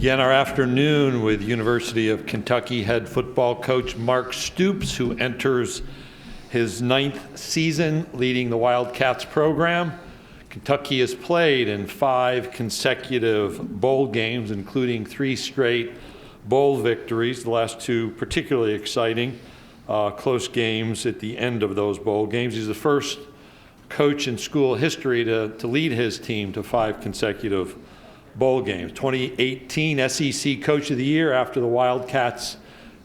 Begin our afternoon with University of Kentucky head football coach Mark Stoops, who enters his 9th season leading the Wildcats program. Kentucky has played in 5 consecutive bowl games, including 3 straight bowl victories, the last 2 particularly exciting, close games at the end of those bowl games. He's the first coach in school history to lead his team to 5 consecutive bowl games. 2018 SEC Coach of the Year after the Wildcats'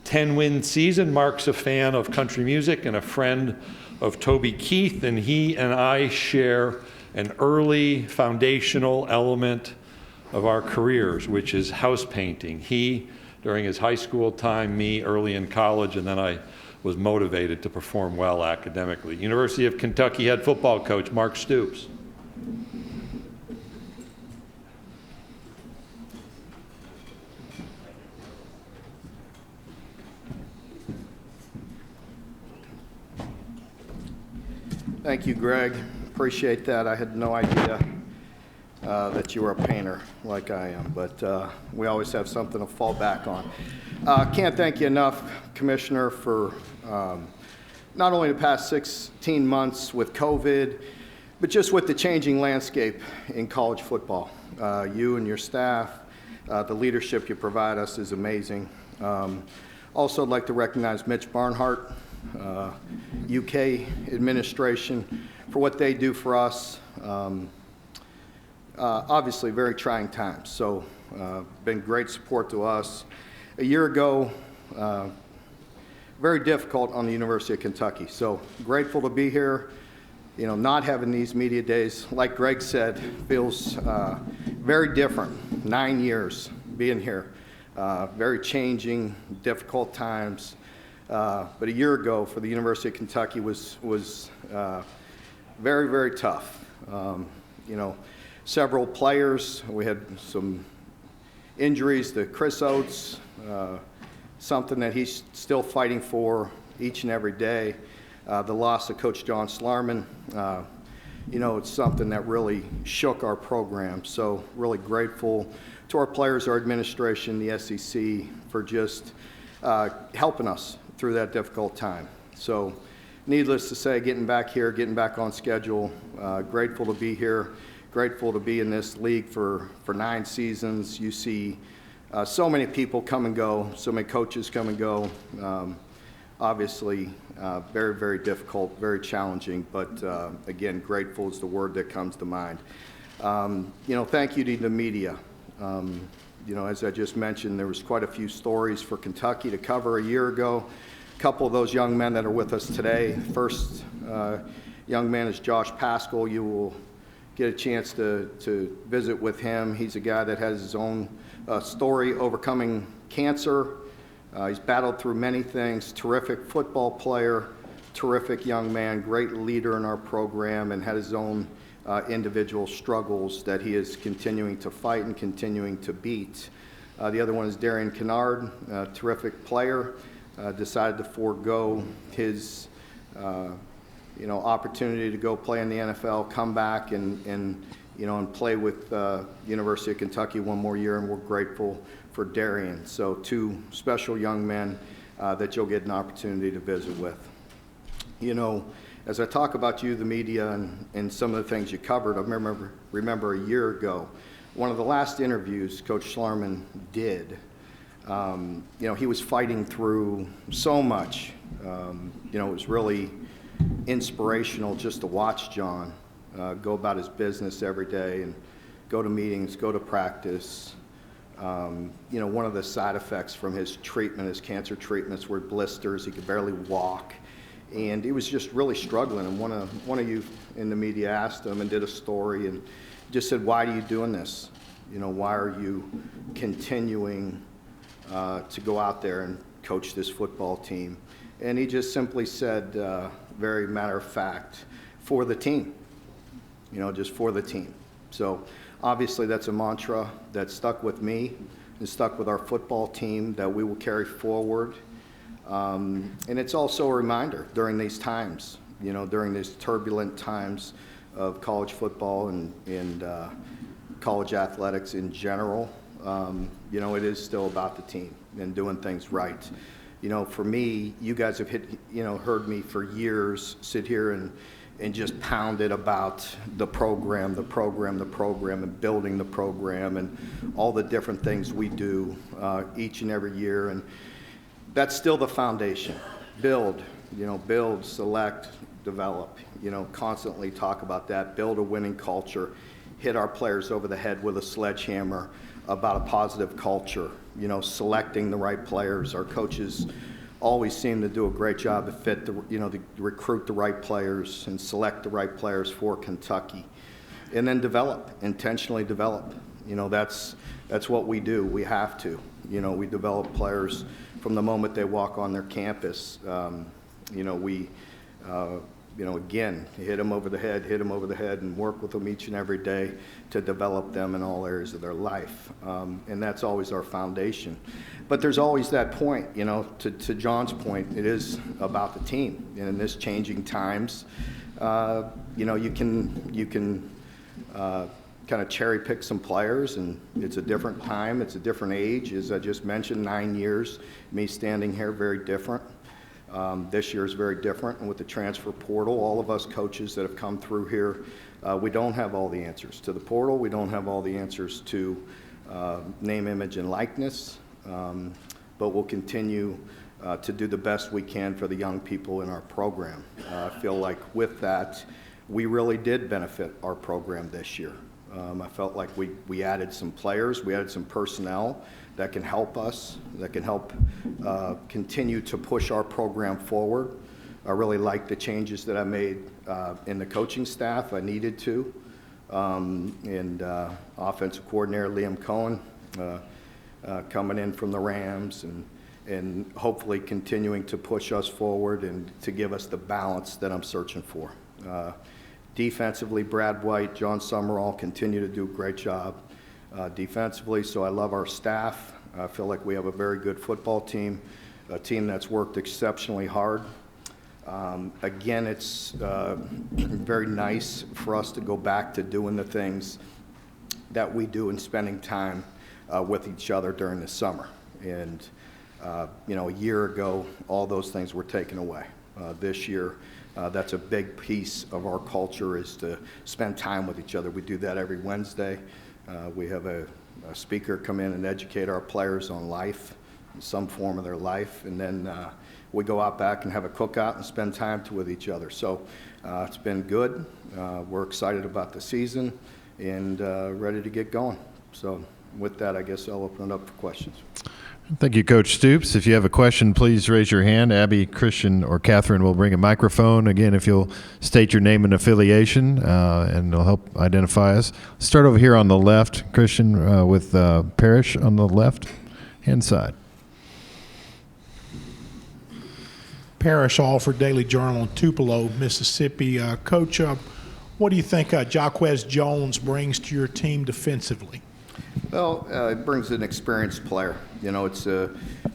10-win season. Mark's a fan of country music and a friend of Toby Keith, and he and I share an early foundational element of our careers, which is house painting. He, during his high school time, me early in college, and then I was motivated to perform well academically. University of Kentucky head football coach Mark Stoops. Thank you, Greg. Appreciate that. I had no idea that you were a painter like I am, but we always have something to fall back on. Can't thank you enough, Commissioner, for not only the past 16 months with COVID, but just with the changing landscape in college football. You and your staff, the leadership you provide us is amazing. Also, I'd like to recognize Mitch Barnhart, UK administration, for what they do for us. Obviously, very trying times. So, been great support to us. A year ago, very difficult on the University of Kentucky. So, grateful to be here. You know, not having these media days, like Greg said, feels very different. 9 years being here. Very changing, difficult times. But a year ago for the University of Kentucky was very, very tough. You know, several players, we had some injuries to Chris Oates, something that he's still fighting for each and every day. The loss of Coach John Slarman, you know, it's something that really shook our program. So really grateful to our players, our administration, the SEC for just helping us through that difficult time. So needless to say, getting back here, getting back on schedule, grateful to be here, grateful to be in this league for 9 seasons. You see so many people come and go, so many coaches come and go. Obviously, very, very difficult, very challenging, but again, grateful is the word that comes to mind. You know, thank you to the media. You know, as I just mentioned, there was quite a few stories for Kentucky to cover a year ago. A couple of those young men that are with us today. First young man is Josh Paschal. You will get a chance to visit with him. He's a guy that has his own story overcoming cancer. He's battled through many things. Terrific football player, terrific young man, great leader in our program, and had his own individual struggles that he is continuing to fight and continuing to beat. The other one is Darian Kennard, a terrific player, decided to forego his you know, opportunity to go play in the NFL, come back and you know, and play with University of Kentucky one more year, and we're grateful for Darian. So 2 special young men that you'll get an opportunity to visit with. You know, as I talk about you, the media, and some of the things you covered, I remember a year ago, one of the last interviews Coach Schlarman did, you know, he was fighting through so much. You know, it was really inspirational just to watch John go about his business every day and go to meetings, go to practice. You know, one of the side effects from his treatment, his cancer treatments, were blisters. He could barely walk. And he was just really struggling. And one of you in the media asked him and did a story and just said, "Why are you doing this? You know, why are you continuing to go out there and coach this football team?" And he just simply said, very matter of fact, for the team. You know, just for the team. So obviously that's a mantra that stuck with me and stuck with our football team that we will carry forward. And it's also a reminder during these times, you know, during these turbulent times of college football and college athletics in general, it is still about the team and doing things right. For me, you guys have heard me for years sit here and just pound it about the program, and building the program, and all the different things we do each and every year. And that's still the foundation. Build, select, develop, constantly talk about that, build a winning culture, hit our players over the head with a sledgehammer about a positive culture, selecting the right players. Our coaches always seem to do a great job to recruit the right players and select the right players for Kentucky. And then intentionally develop. That's what we do. We have to. We develop players from the moment they walk on their campus. Again, hit them over the head, and work with them each and every day to develop them in all areas of their life. And that's always our foundation. But there's always that point, to John's point, it is about the team. And in this changing times, you can kind of cherry pick some players, and it's a different time, it's a different age. As I just mentioned, 9 years, me standing here, very different. This year is very different, and with the transfer portal, all of us coaches that have come through here, we don't have all the answers to the portal. We don't have all the answers to name, image, and likeness, but we'll continue to do the best we can for the young people in our program. I feel like with that, we really did benefit our program this year. I felt like we added some players, we added some personnel that can help us, that can help continue to push our program forward. I really like the changes that I made in the coaching staff. I needed to. And offensive coordinator Liam Cohen coming in from the Rams, and hopefully continuing to push us forward and to give us the balance that I'm searching for. Defensively, Brad White, John Summerall continue to do a great job defensively, so I love our staff. I feel like we have a very good football team, a team that's worked exceptionally hard. Again, it's very nice for us to go back to doing the things that we do and spending time with each other during the summer. And, a year ago, all those things were taken away. This year, that's a big piece of our culture, is to spend time with each other. We do that every Wednesday. We have a speaker come in and educate our players on life, some form of their life, and then we go out back and have a cookout and spend time with each other. So it's been good. We're excited about the season and ready to get going. So with that, I guess I'll open it up for questions. Thank you, Coach Stoops. If you have a question, please raise your hand. Abby, Christian, or Catherine will bring a microphone. Again, if you'll state your name and affiliation, and it'll help identify us. Start over here on the left, Christian, with Parrish on the left-hand side. Parrish Alford, Daily Journal in Tupelo, Mississippi. Coach, what do you think Jaquez Jones brings to your team defensively? Well, it brings an experienced player. It's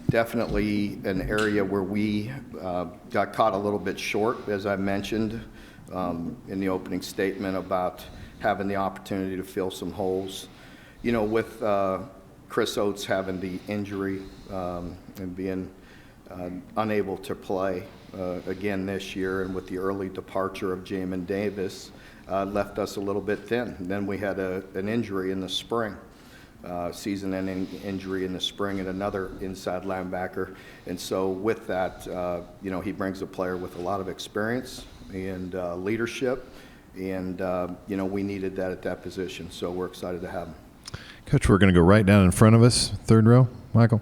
definitely an area where we got caught a little bit short, as I mentioned in the opening statement, about having the opportunity to fill some holes. With Chris Oates having the injury and being unable to play again this year, and with the early departure of Jamin Davis, left us a little bit thin. And then we had an injury in the spring. Season-ending injury in the spring, and another inside linebacker. And so with that, he brings a player with a lot of experience and leadership, and, we needed that at that position. So we're excited to have him. Coach, we're going to go right down in front of us, third row. Michael.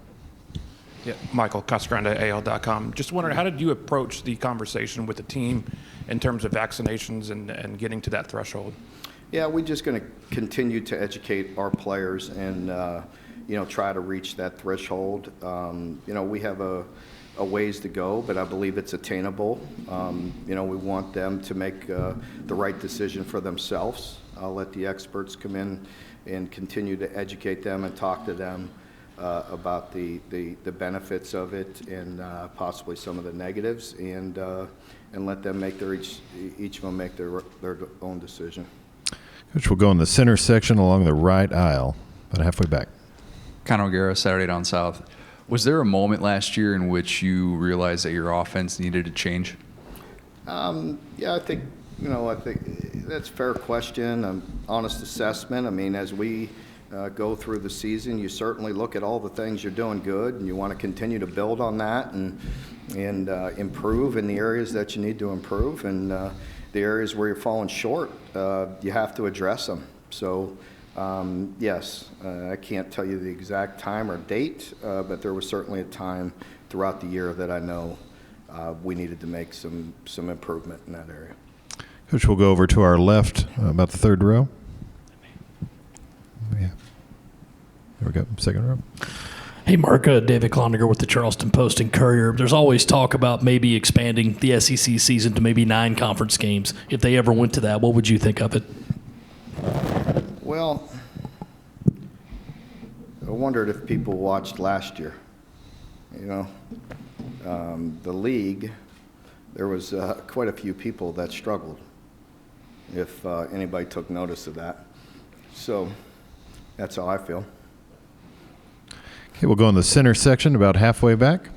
Yeah, Michael Casagrande, AL.com. Just wondering, how did you approach the conversation with the team in terms of vaccinations and getting to that threshold? Yeah, we're just going to continue to educate our players and, try to reach that threshold. We have a ways to go, but I believe it's attainable. We want them to make the right decision for themselves. I'll let the experts come in and continue to educate them and talk to them about the benefits of it and possibly some of the negatives, and let them make each of them make their own decision. Coach, we'll go in the center section along the right aisle, about halfway back. Conor O'Gara, Saturday Down South. Was there a moment last year in which you realized that your offense needed to change? Yeah, I think that's a fair question, honest assessment. I mean, as we go through the season, you certainly look at all the things you're doing good, and you want to continue to build on that and improve in the areas that you need to improve, and the areas where you're falling short, you have to address them. So, yes, I can't tell you the exact time or date, but there was certainly a time throughout the year that I know we needed to make some improvement in that area. Coach, we'll go over to our left, about the third row. Yeah. There we go, second row. Hey, Mark, David Cloninger with the Charleston Post and Courier. There's always talk about maybe expanding the SEC season to maybe 9 conference games. If they ever went to that, what would you think of it? Well, I wondered if people watched last year. The league, there was quite a few people that struggled, if anybody took notice of that. So that's how I feel. Okay, we'll go in the center section, about halfway back.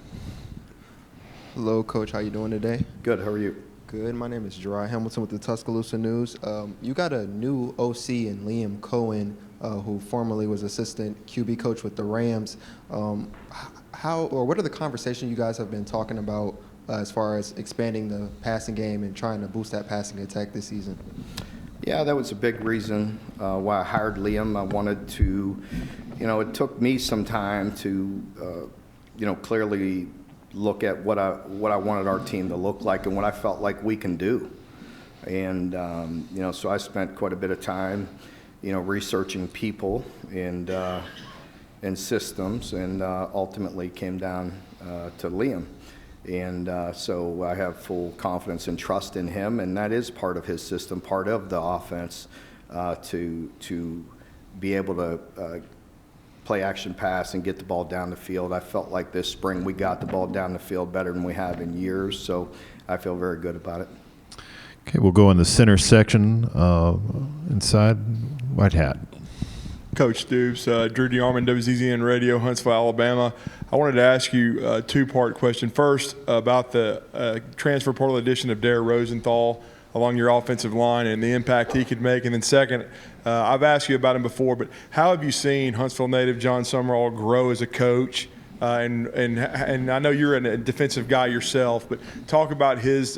Hello, Coach. How you doing today? Good. How are you? Good. My name is Gerard Hamilton with the Tuscaloosa News. You got a new OC in Liam Cohen, who formerly was assistant QB coach with the Rams. What are the conversations you guys have been talking about as far as expanding the passing game and trying to boost that passing attack this season? Yeah, that was a big reason why I hired Liam. I wanted to, it took me some time to, clearly look at what I wanted our team to look like and what I felt like we can do. And, so I spent quite a bit of time, researching people and systems, and ultimately came down to Liam. And so I have full confidence and trust in him, and that is part of his system, part of the offense, to be able to play action pass and get the ball down the field. I felt like this spring we got the ball down the field better than we have in years, so I feel very good about it. Okay, we'll go in the center section, inside white hat. Coach Stoops, Drew DeArmond, WZZN Radio, Huntsville, Alabama. I wanted to ask you a two-part question. First, about the transfer portal addition of Dare Rosenthal along your offensive line and the impact he could make. And then second, I've asked you about him before, but how have you seen Huntsville native John Summerall grow as a coach? And I know you're a defensive guy yourself, but talk about his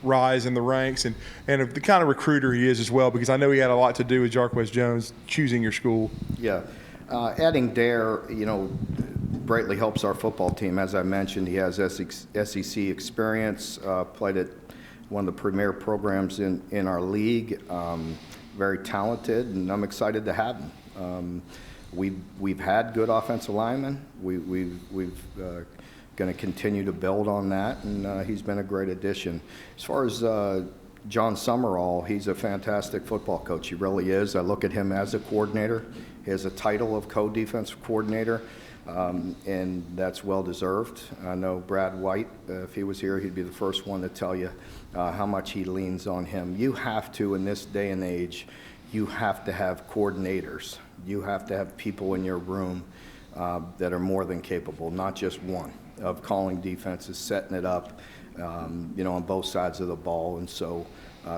rise in the ranks and the kind of recruiter he is as well, because I know he had a lot to do with Jarquez Jones choosing your school. Yeah. Adding Dare, greatly helps our football team. As I mentioned, he has SEC experience, played at one of the premier programs in our league, very talented, and I'm excited to have him. We've had good offensive linemen. We've going to continue to build on that, and he's been a great addition. As far as John Summerall, he's a fantastic football coach. He really is. I look at him as a coordinator. He has a title of co-defensive coordinator, and that's well-deserved. I know Brad White, if he was here, he'd be the first one to tell you how much he leans on him. You have to, in this day and age, you have to have coordinators. You have to have people in your room that are more than capable, not just one, of calling defenses, setting it up, on both sides of the ball. And so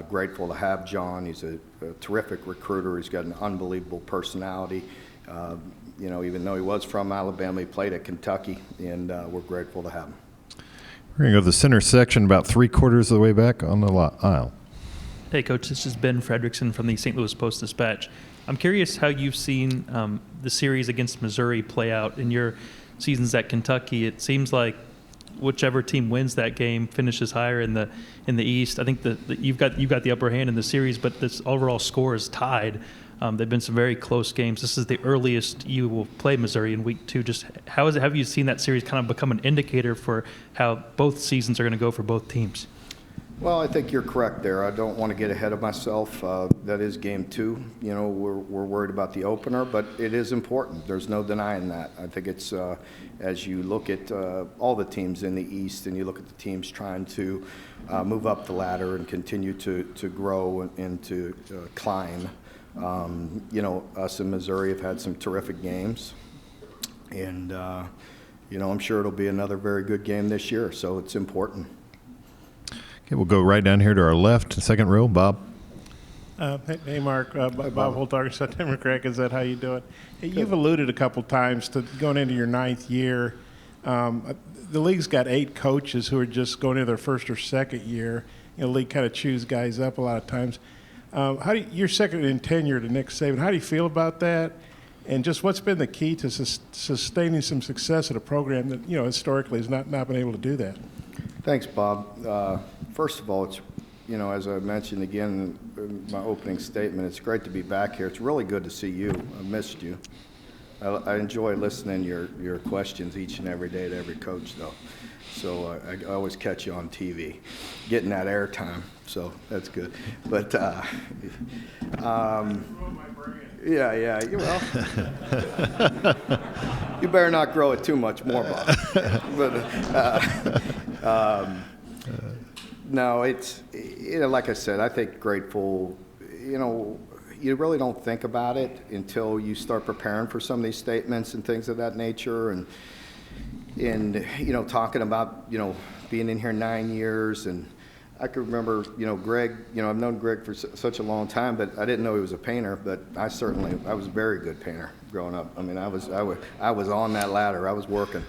grateful to have John. He's a terrific recruiter. He's got an unbelievable personality. Even though he was from Alabama, he played at Kentucky, and we're grateful to have him. We're going to go to the center section, about 3/4 of the way back on the aisle. Hey, Coach, this is Ben Fredrickson from the St. Louis Post-Dispatch. I'm curious how you've seen the series against Missouri play out in your seasons at Kentucky. It seems like whichever team wins that game finishes higher in the East. I think that you've got the upper hand in the series, but this overall score is tied. There've been some very close games. This is the earliest you will play Missouri in week 2. Just have you seen that series kind of become an indicator for how both seasons are going to go for both teams? Well, I think you're correct there. I don't want to get ahead of myself. That is game 2. We're worried about the opener, but it is important. There's no denying that. I think it's as you look at all the teams in the East and you look at the teams trying to move up the ladder and continue to grow and to climb. Us in Missouri have had some terrific games. And, I'm sure it'll be another very good game this year, so it's important. Okay, we'll go right down here to our left, second row. Bob. Hey, Mark. Bob Holtarger, September Craig. Is that how you do it? Hey, you've alluded a couple times to going into your 9th year. The league's got 8 coaches who are just going into their first or second year. The league kind of chews guys up a lot of times. You're second in tenure to Nick Saban. How do you feel about that? And just what's been the key to sustaining some success at a program that, historically has not been able to do that? Thanks, Bob. First of all, it's, as I mentioned again in my opening statement, it's great to be back here. It's really good to see you. I missed you. I enjoy listening to your questions each and every day to every coach, though. So I always catch you on TV, getting that airtime. So that's good. But yeah. Well, you better not grow it too much more, Bob. But no, it's like I said, I think grateful. You really don't think about it until you start preparing for some of these statements and things of that nature, and talking about being in here 9 years. And I could remember Greg. I've known Greg for such a long time, but I didn't know he was a painter. But I was a very good painter growing up. I mean, I was on that ladder. I was working.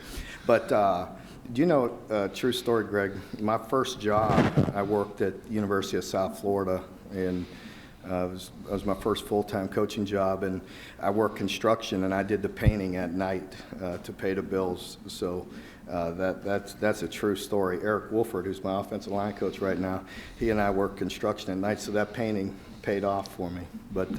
But do you know true story, Greg? My first job, I worked at University of South Florida, and that was my first full-time coaching job, and I worked construction, and I did the painting at night to pay the bills. So that's a true story. Eric Wolford, who's my offensive line coach right now, he and I work construction at night, so that painting paid off for me. But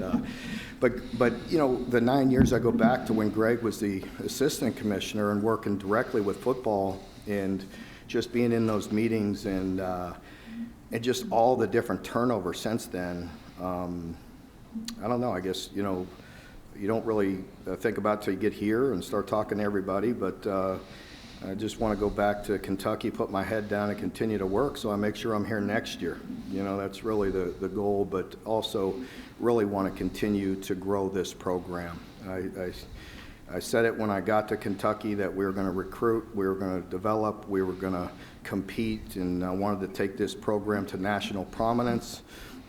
the 9 years I go back to when Greg was the assistant commissioner and working directly with football, and just being in those meetings, and just all the different turnover since then. I don't know, I guess, you don't really think about it till you get here and start talking to everybody, but I just want to go back to Kentucky, put my head down and continue to work, so I make sure I'm here next year. That's really the goal, but also really want to continue to grow this program. I said it when I got to Kentucky that we were going to recruit, we were going to develop, we were going to compete, and I wanted to take this program to national prominence.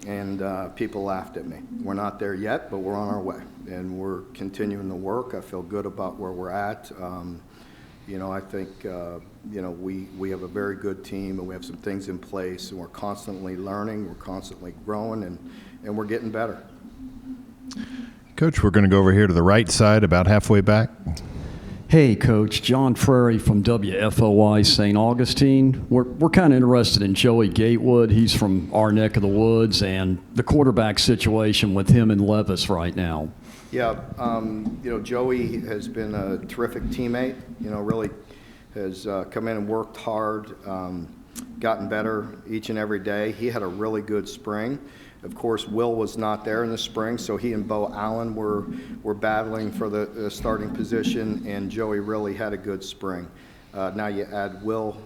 And people laughed at me. We're not there yet, but we're on our way, and we're continuing the work. I feel good about where we're at. I think we have a very good team, and we have some things in place, and we're constantly learning, we're constantly growing, and we're getting better. Coach, we're going to go over here to the right side, about halfway back. Hey, Coach. John Frary from WFOI St. Augustine. We're kind of interested in Joey Gatewood. He's from our neck of the woods, and the quarterback situation with him and Levis right now. Yeah, Joey has been a terrific teammate. Really has come in and worked hard, gotten better each and every day. He had a really good spring. Of course, Will was not there in the spring, so he and Bo Allen were battling for the starting position, and Joey really had a good spring. Now you add Will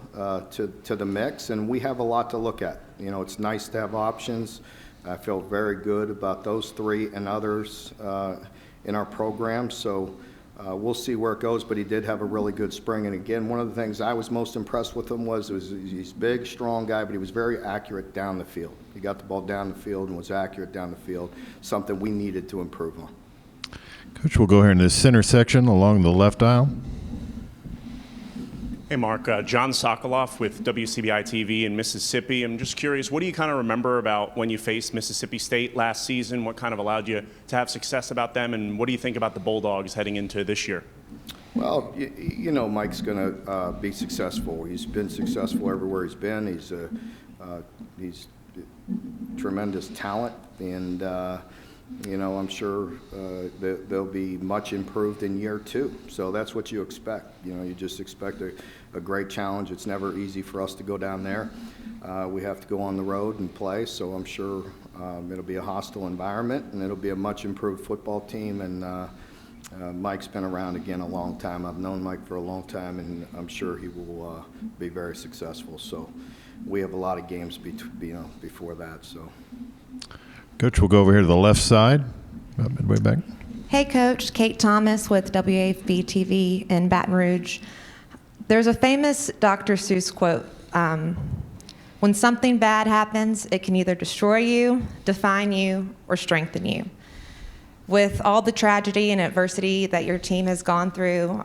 to the mix, and we have a lot to look at. It's nice to have options. I feel very good about those three and others in our program, so we'll see where it goes, but he did have a really good spring. And again, one of the things I was most impressed with him was he's a big, strong guy, but he was very accurate down the field. He got the ball down the field and was accurate down the field, something we needed to improve on. Coach, we'll go here in the center section along the left aisle. Hey, Mark. John Sokoloff with WCBI TV in Mississippi. I'm just curious, what do you kind of remember about when you faced Mississippi State last season? What kind of allowed you to have success about them? And what do you think about the Bulldogs heading into this year? Well, Mike's going to be successful. He's been successful everywhere he's been. He's tremendous talent, and I'm sure that they'll be much improved in year two. So that's what you expect. You just expect a great challenge. It's never easy for us to go down there. We have to go on the road and play, so I'm sure it'll be a hostile environment, and it'll be a much improved football team. And Mike's been around again a long time. I've known Mike for a long time, and I'm sure he will be very successful. So we have a lot of games before that. So. Coach, we'll go over here to the left side, about midway back. Hey, Coach. Kate Thomas with WAFB-TV in Baton Rouge. There's a famous Dr. Seuss quote. When something bad happens, it can either destroy you, define you, or strengthen you. With all the tragedy and adversity that your team has gone through,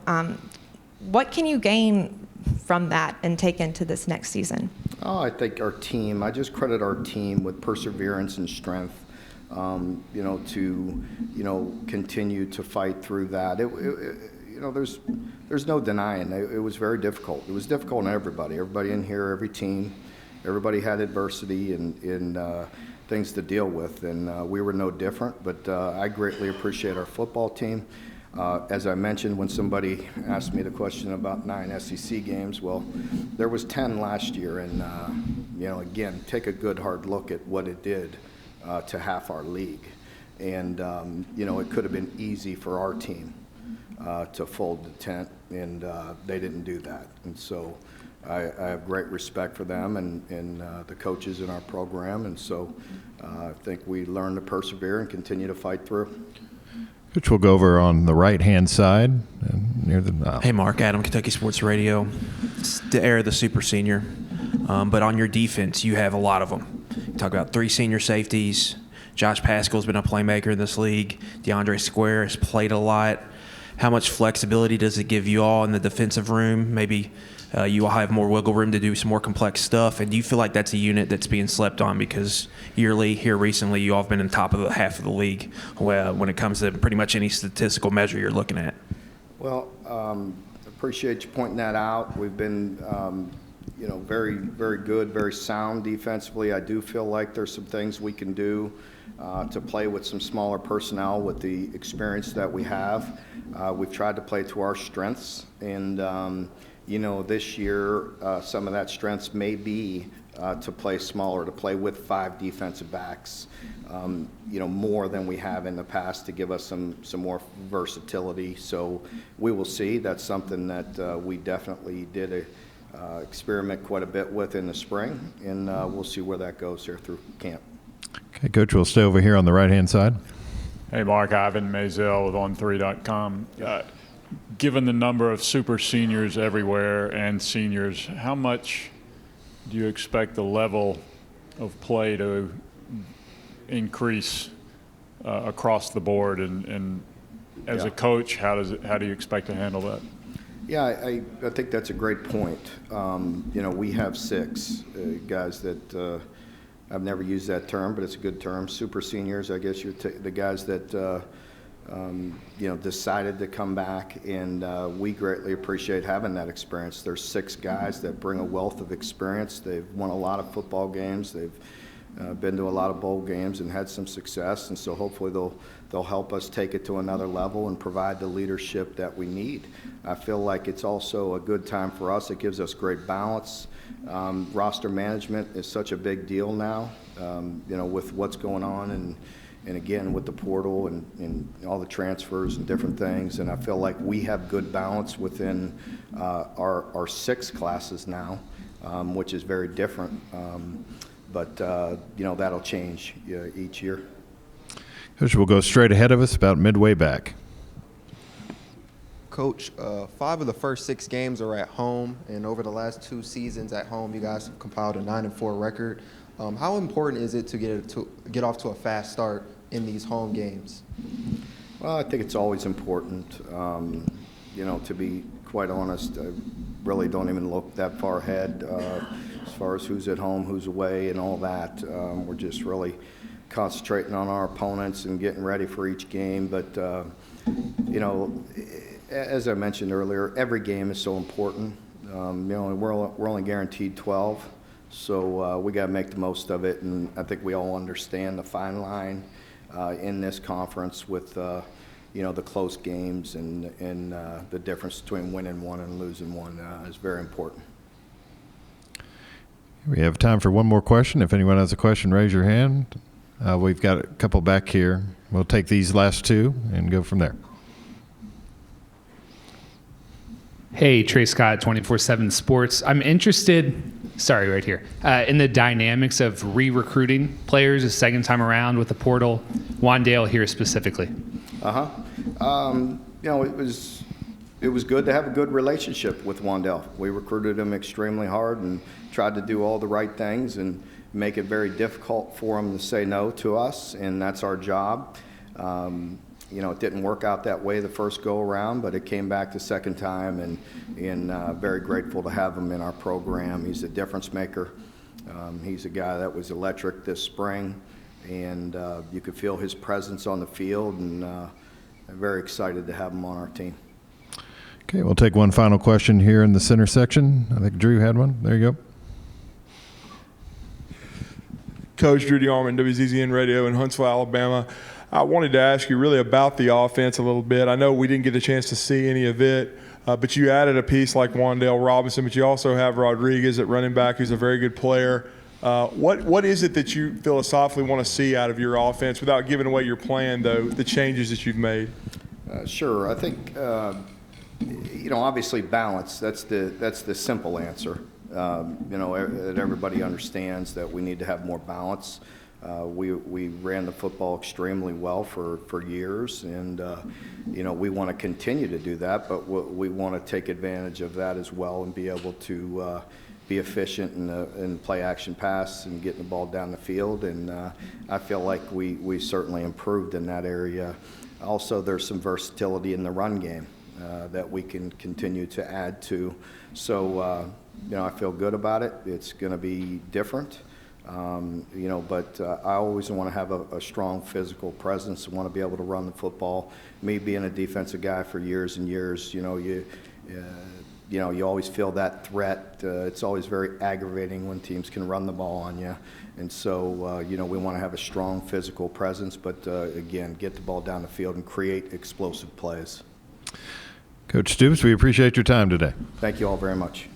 what can you gain from that and take into this next season? Oh, I think our team, I just credit our team with perseverance and strength, to continue to fight through that. There's no denying it was very difficult. It was difficult on everybody in here, every team. Everybody had adversity and things to deal with, and we were no different, but I greatly appreciate our football team. As I mentioned, when somebody asked me the question about 9 SEC games, well, there was 10 last year, and again, take a good hard look at what it did to half our league. And it could have been easy for our team to fold the tent, and they didn't do that. And so I have great respect for them and the coaches in our program, and so I think we learned to persevere and continue to fight through. Which we'll go over on the right-hand side near the. Hey, Mark, Adam, Kentucky Sports Radio. It's the era of the super senior, but on your defense, you have a lot of them. You talk about 3 senior safeties. Josh Paschal's been a playmaker in this league. DeAndre Square has played a lot. How much flexibility does it give you all in the defensive room? Maybe you all have more wiggle room to do some more complex stuff. And do you feel like that's a unit that's being slept on? Because yearly, here recently, you all have been in top of the half of the league when it comes to pretty much any statistical measure you're looking at. Well, appreciate you pointing that out. We've been, very, very good, very sound defensively. I do feel like there's some things we can do to play with some smaller personnel with the experience that we have. We've tried to play to our strengths, and this year, some of that strengths may be to play smaller, to play with 5 defensive backs, more than we have in the past to give us some more versatility. So we will see. That's something that we definitely did experiment quite a bit with in the spring, and we'll see where that goes here through camp. Okay, Coach, we'll stay over here on the right-hand side. Hey, Mark, Ivan Mazel with On3.com. Given the number of super seniors everywhere and seniors, how much do you expect the level of play to increase across the board? And as a coach, how do you expect to handle that? Yeah, I think that's a great point. We have 6 guys that I've never used that term, but it's a good term. Super seniors, I guess, you're the guys that decided to come back, and we greatly appreciate having that experience. There's 6 guys that bring a wealth of experience. They've won a lot of football games. They've been to a lot of bowl games and had some success, and so hopefully they'll help us take it to another level and provide the leadership that we need. I feel like it's also a good time for us. It gives us great balance. Roster management is such a big deal now, with what's going on and again with the portal and all the transfers and different things. And I feel like we have good balance within our 6 classes now, which is very different. But that'll change each year. Coach, we'll go straight ahead of us, about midway back. Coach, 5 of the first 6 games are at home, and over the last 2 seasons at home, you guys have compiled a 9-4 record. How important is it to get off to a fast start in these home games? Well, I think it's always important. To be quite honest, I really don't even look that far ahead as far as who's at home, who's away, and all that. We're just really concentrating on our opponents and getting ready for each game. But, as I mentioned earlier, every game is so important. We're only guaranteed 12, so we got to make the most of it. And I think we all understand the fine line in this conference with the close games and the difference between winning one and losing one is very important. We have time for one more question. If anyone has a question, raise your hand. We've got a couple back here. We'll take these last 2 and go from there. Hey, Trey Scott, 24/7 Sports. I'm interested, right here, in the dynamics of re-recruiting players a second time around with the portal. Wandale here specifically. It was good to have a good relationship with Wandell. We recruited him extremely hard and tried to do all the right things and make it very difficult for him to say no to us, and that's our job. It didn't work out that way the first go around, but it came back the second time, and very grateful to have him in our program. He's a difference maker. He's a guy that was electric this spring, and you could feel his presence on the field, and I'm very excited to have him on our team. Okay, we'll take one final question here in the center section. I think Drew had one. There you go. Coach Drew DeArmond, WZZN Radio in Huntsville, Alabama. I wanted to ask you really about the offense a little bit. I know we didn't get a chance to see any of it, but you added a piece like Wandale Robinson, but you also have Rodriguez at running back, who's a very good player. What is it that you philosophically want to see out of your offense, without giving away your plan, though, the changes that you've made? Sure. I think obviously balance. That's the simple answer. That everybody understands that we need to have more balance. We ran the football extremely well for years, and we want to continue to do that, but we want to take advantage of that as well and be able to be efficient in play action pass and getting the ball down the field, and I feel like we certainly improved in that area. Also, there's some versatility in the run game that we can continue to add to. So, I feel good about it. It's going to be different, but I always want to have a strong physical presence. I want to be able to run the football. Me being a defensive guy for years and years, you always feel that threat. It's always very aggravating when teams can run the ball on you. And so, we want to have a strong physical presence, but again, get the ball down the field and create explosive plays. Coach Stoops, we appreciate your time today. Thank you all very much.